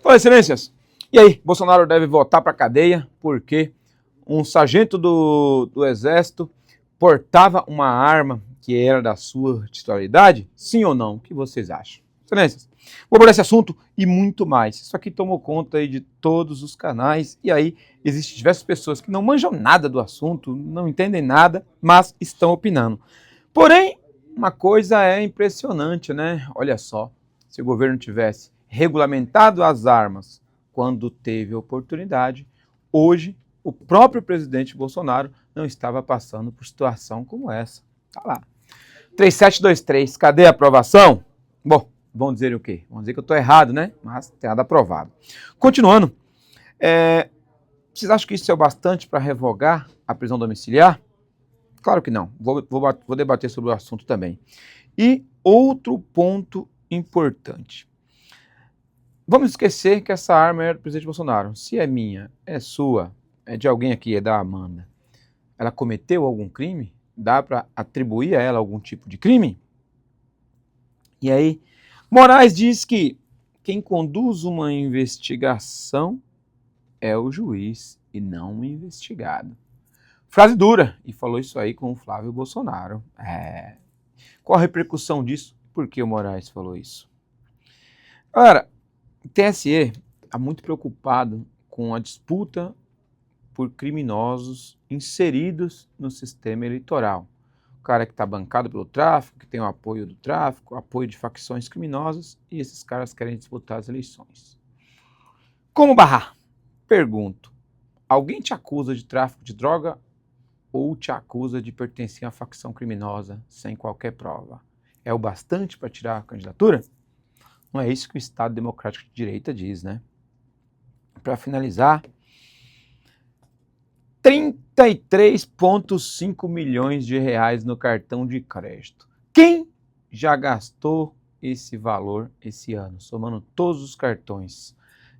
Olá, excelências. E aí, Bolsonaro deve voltar para a cadeia porque um sargento do Exército portava uma arma que era da sua titularidade? Sim ou não? O que vocês acham? Excelências, vou abordar esse assunto e muito mais. Isso aqui tomou conta aí de todos os canais e aí existem diversas pessoas que não manjam nada do assunto, não entendem nada, mas estão opinando. Porém, uma coisa é impressionante, né? Olha só, se o governo tivesse regulamentado as armas quando teve oportunidade, hoje o próprio presidente Bolsonaro não estava passando por situação como essa. Tá lá. 3723, cadê a aprovação? Bom, vão dizer o quê? Vão dizer que eu estou errado, né? Mas tem nada aprovado. Continuando, vocês acham que isso é o bastante para revogar a prisão domiciliar? Claro que não. Vou debater sobre o assunto também. E outro ponto importante. Vamos esquecer que essa arma é do presidente Bolsonaro. Se é minha, é sua, é de alguém aqui, é da Amanda. Ela cometeu algum crime? Dá para atribuir a ela algum tipo de crime? E aí, Moraes diz que quem conduz uma investigação é o juiz e não o investigado. Frase dura, e falou isso aí com o Flávio Bolsonaro. Qual a repercussão disso? Por que o Moraes falou isso? Galera, o TSE está muito preocupado com a disputa por criminosos inseridos no sistema eleitoral. O cara que está bancado pelo tráfico, que tem o apoio do tráfico, apoio de facções criminosas, e esses caras querem disputar as eleições. Como barrar? Pergunto, alguém te acusa de tráfico de droga ou te acusa de pertencer a facção criminosa sem qualquer prova? É o bastante para tirar a candidatura? Não é isso que o Estado Democrático de Direita diz, né? Para finalizar, 33,5 milhões de reais no cartão de crédito. Quem já gastou esse valor esse ano, somando todos os cartões?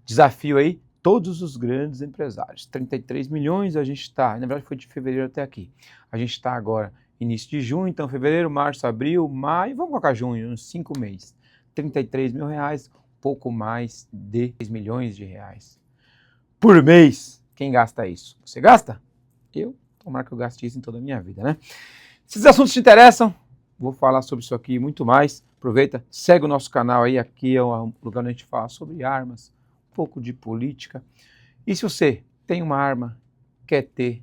Desafio aí todos os grandes empresários. 33 milhões a gente está, na verdade foi de fevereiro até aqui. A gente está agora início de junho, então fevereiro, março, abril, maio, vamos colocar junho, uns 5 meses. 33 mil reais, pouco mais de 10 milhões de reais. Por mês, quem gasta isso? Você gasta? Eu, tomara que eu gaste isso em toda a minha vida, né? Se esses assuntos te interessam, vou falar sobre isso aqui e muito mais. Aproveita, segue o nosso canal aí, aqui é um lugar onde a gente fala sobre armas, um pouco de política. E se você tem uma arma, quer ter,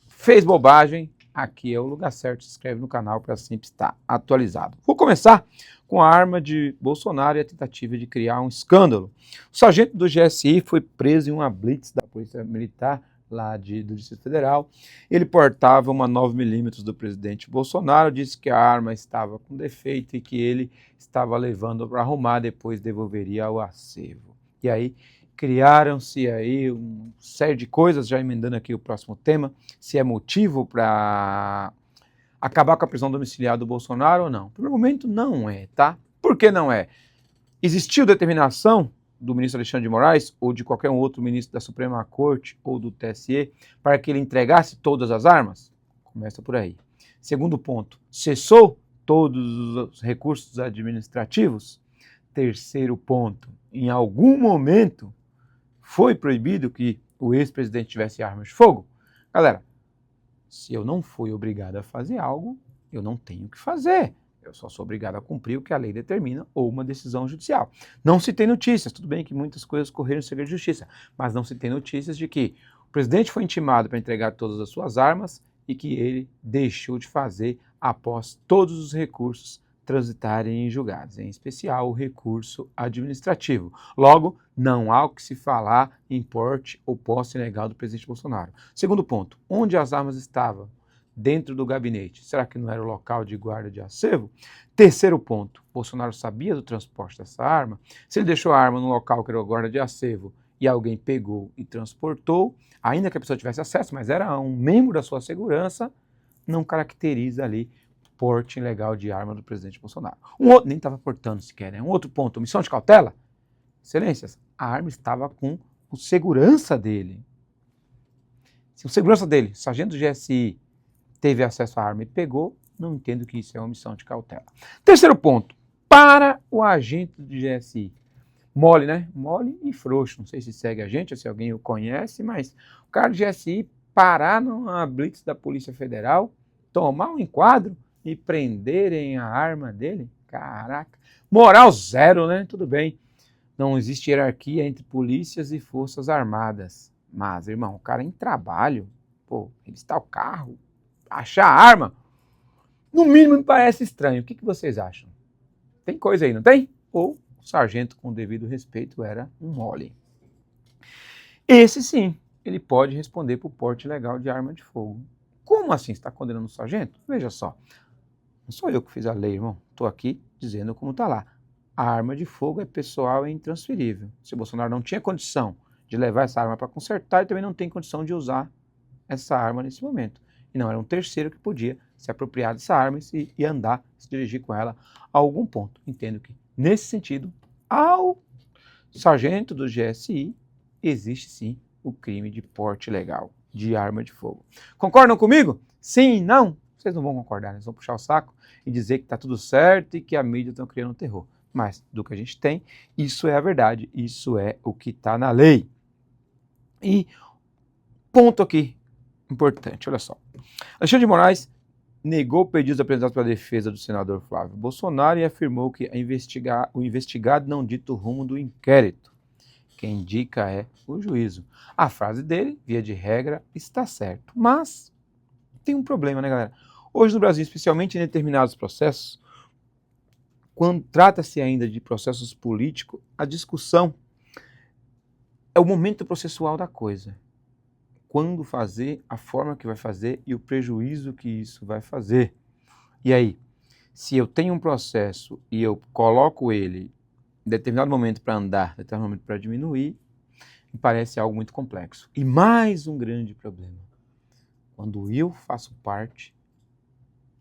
fez bobagem, aqui é o lugar certo, se inscreve no canal para sempre estar atualizado. Vou começar com a arma de Bolsonaro e a tentativa de criar um escândalo. O sargento do GSI foi preso em uma blitz da Polícia Militar lá do Distrito Federal. Ele portava uma 9mm do presidente Bolsonaro, disse que a arma estava com defeito e que ele estava levando para arrumar, depois devolveria ao acervo. E aí criaram-se aí uma série de coisas, já emendando aqui o próximo tema, se é motivo para acabar com a prisão domiciliar do Bolsonaro ou não. No primeiro momento, não é, tá? Por que não é? Existiu determinação do ministro Alexandre de Moraes ou de qualquer outro ministro da Suprema Corte ou do TSE para que ele entregasse todas as armas? Começa por aí. Segundo ponto, cessou todos os recursos administrativos? Terceiro ponto, em algum momento foi proibido que o ex-presidente tivesse armas de fogo? Galera, se eu não fui obrigado a fazer algo, eu não tenho que fazer. Eu só sou obrigado a cumprir o que a lei determina ou uma decisão judicial. Não se tem notícias, tudo bem que muitas coisas correram em segredo de justiça, mas não se tem notícias de que o presidente foi intimado para entregar todas as suas armas e que ele deixou de fazer após todos os recursos transitarem em julgados, em especial o recurso administrativo. Logo, não há o que se falar em porte ou posse ilegal do presidente Bolsonaro. Segundo ponto, onde as armas estavam? Dentro do gabinete. Será que não era o local de guarda de acervo? Terceiro ponto, Bolsonaro sabia do transporte dessa arma? Se ele deixou a arma no local que era o guarda de acervo e alguém pegou e transportou, ainda que a pessoa tivesse acesso, mas era um membro da sua segurança, não caracteriza ali porte ilegal de arma do presidente Bolsonaro. Um outro, nem estava portando sequer, né? Um outro ponto, omissão de cautela. Excelências, a arma estava com o segurança dele. Se o segurança dele, sargento do GSI, teve acesso à arma e pegou, não entendo que isso é omissão de cautela. Terceiro ponto, para o agente do GSI mole, né? Mole e frouxo. Não sei se segue a gente ou se alguém o conhece, mas o cara do GSI parar numa blitz da Polícia Federal, tomar um enquadro e prenderem a arma dele? Caraca. Moral zero, né? Tudo bem. Não existe hierarquia entre polícias e forças armadas. Mas, irmão, o cara em trabalho, pô, revistar o carro, achar a arma, no mínimo me parece estranho. O que vocês acham? Tem coisa aí, não tem? Ou o sargento, com o devido respeito, era um mole. Esse sim, ele pode responder por porte ilegal de arma de fogo. Como assim? Você está condenando o sargento? Veja só, não sou eu que fiz a lei, irmão. Estou aqui dizendo como está lá. A arma de fogo é pessoal e intransferível. Se o Bolsonaro não tinha condição de levar essa arma para consertar, ele também não tem condição de usar essa arma nesse momento. E não era um terceiro que podia se apropriar dessa arma e andar, se dirigir com ela a algum ponto. Entendo que, nesse sentido, ao sargento do GSI, existe sim o crime de porte ilegal de arma de fogo. Concordam comigo? Sim, não? Vocês não vão concordar, eles vão puxar o saco e dizer que está tudo certo e que a mídia está criando terror. Mas do que a gente tem, isso é a verdade, isso é o que está na lei. E ponto aqui importante, olha só. Alexandre de Moraes negou pedidos apresentados pela defesa do senador Flávio Bolsonaro e afirmou que o investigado não dita o rumo do inquérito. Quem indica é o juízo. A frase dele, via de regra, está certo. Mas tem um problema, né, galera? Hoje no Brasil, especialmente em determinados processos, quando trata-se ainda de processos políticos, a discussão é o momento processual da coisa. Quando fazer, a forma que vai fazer e o prejuízo que isso vai fazer. E aí, se eu tenho um processo e eu coloco ele em determinado momento para andar, em determinado momento para diminuir, me parece algo muito complexo. E mais um grande problema, quando eu faço parte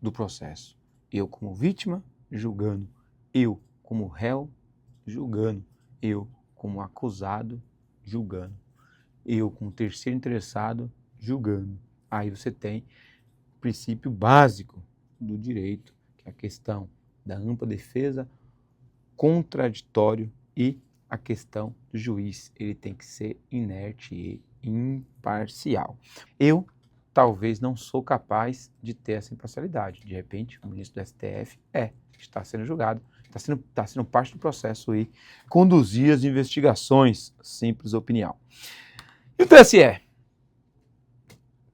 do processo, eu como vítima, julgando, eu como réu, julgando, eu como acusado, julgando, eu como terceiro interessado, julgando. Aí você tem o princípio básico do direito, que é a questão da ampla defesa, contraditório e a questão do juiz. Ele tem que ser inerte e imparcial. Eu talvez não sou capaz de ter essa imparcialidade. De repente, o ministro do STF está sendo julgado, está sendo parte do processo e conduzir as investigações, simples opinião. E o TSE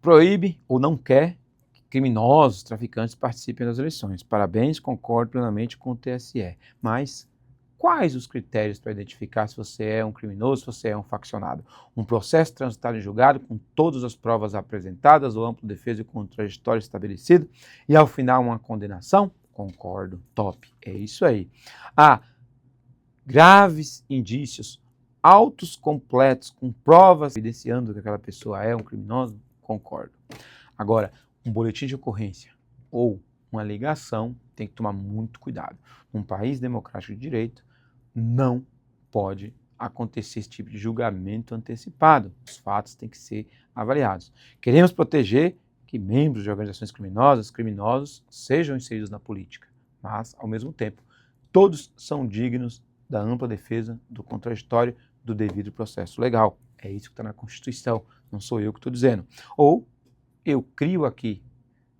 proíbe ou não quer que criminosos, traficantes participem das eleições. Parabéns, concordo plenamente com o TSE. Mas quais os critérios para identificar se você é um criminoso, se você é um faccionado? Um processo transitado em julgado com todas as provas apresentadas, o amplo defesa e contraditório estabelecido e ao final uma condenação? Concordo, top, é isso aí. Graves indícios, autos completos, com provas evidenciando que aquela pessoa é um criminoso? Concordo. Agora, um boletim de ocorrência ou uma alegação tem que tomar muito cuidado. Num país democrático de direito, não pode acontecer esse tipo de julgamento antecipado. Os fatos têm que ser avaliados. Queremos proteger que membros de organizações criminosas, criminosos, sejam inseridos na política, mas, ao mesmo tempo, todos são dignos da ampla defesa, do contraditório, do devido processo legal. É isso que está na Constituição, não sou eu que estou dizendo. Ou eu crio aqui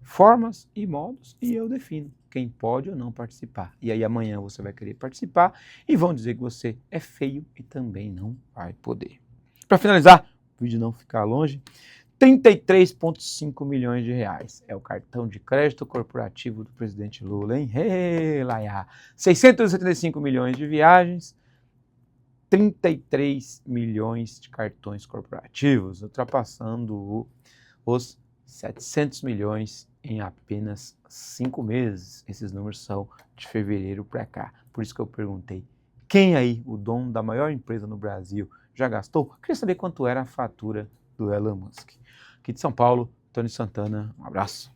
formas e modos e eu defino quem pode ou não participar. E aí amanhã você vai querer participar e vão dizer que você é feio e também não vai poder. Para finalizar, o vídeo não ficar longe, 33,5 milhões de reais. É o cartão de crédito corporativo do presidente Lula, hein? Hey, Laia. 675 milhões de viagens, 33 milhões de cartões corporativos, ultrapassando os 700 milhões em apenas 5 meses. Esses números são de fevereiro para cá. Por isso que eu perguntei, quem aí, o dono da maior empresa no Brasil, já gastou? Eu queria saber quanto era a fatura do Elon Musk. Aqui de São Paulo, Tony Santana, um abraço.